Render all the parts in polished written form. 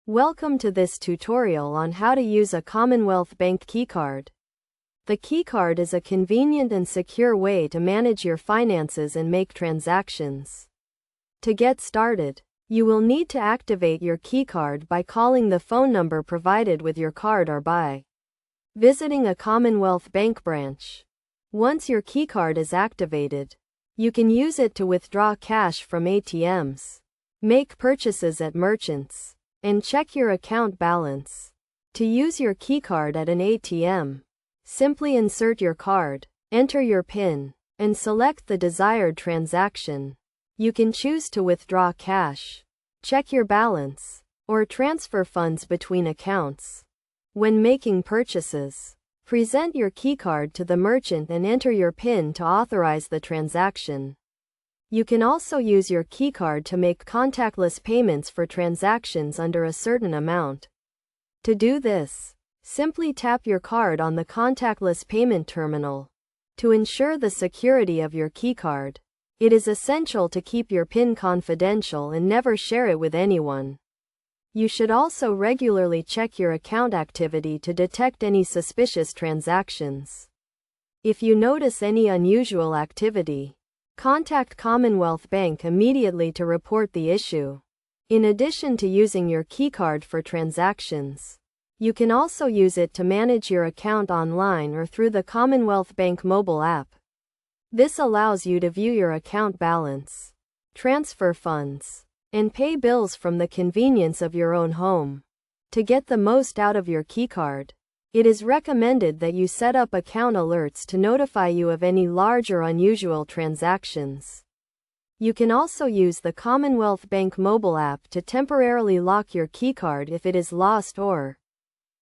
Welcome to this tutorial on how to use a Commonwealth Bank keycard. The keycard is a convenient and secure way to manage your finances and make transactions. To get started, you will need to activate your keycard by calling the phone number provided with your card or by visiting a Commonwealth Bank branch. Once your keycard is activated, you can use it to withdraw cash from ATMs, make purchases at merchants, and check your account balance. To use your keycard at an ATM, simply insert your card, enter your PIN, and select the desired transaction. You can choose to withdraw cash, check your balance, or transfer funds between accounts. When making purchases, present your keycard to the merchant and enter your PIN to authorize the transaction. You can also use your keycard to make contactless payments for transactions under a certain amount. To do this, simply tap your card on the contactless payment terminal. To ensure the security of your keycard, it is essential to keep your PIN confidential and never share it with anyone. You should also regularly check your account activity to detect any suspicious transactions. If you notice any unusual activity, contact Commonwealth Bank immediately to report the issue. In addition to using your keycard for transactions, you can also use it to manage your account online or through the Commonwealth Bank mobile app. This allows you to view your account balance, transfer funds, and pay bills from the convenience of your own home. To get the most out of your keycard, it is recommended that you set up account alerts to notify you of any large or unusual transactions. You can also use the Commonwealth Bank mobile app to temporarily lock your keycard if it is lost or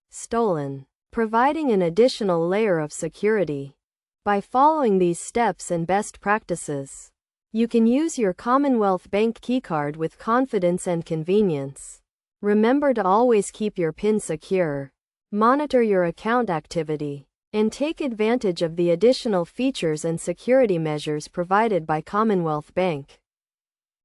stolen, providing an additional layer of security. By following these steps and best practices, you can use your Commonwealth Bank keycard with confidence and convenience. Remember to always keep your PIN secure. Monitor your account activity, and take advantage of the additional features and security measures provided by Commonwealth Bank.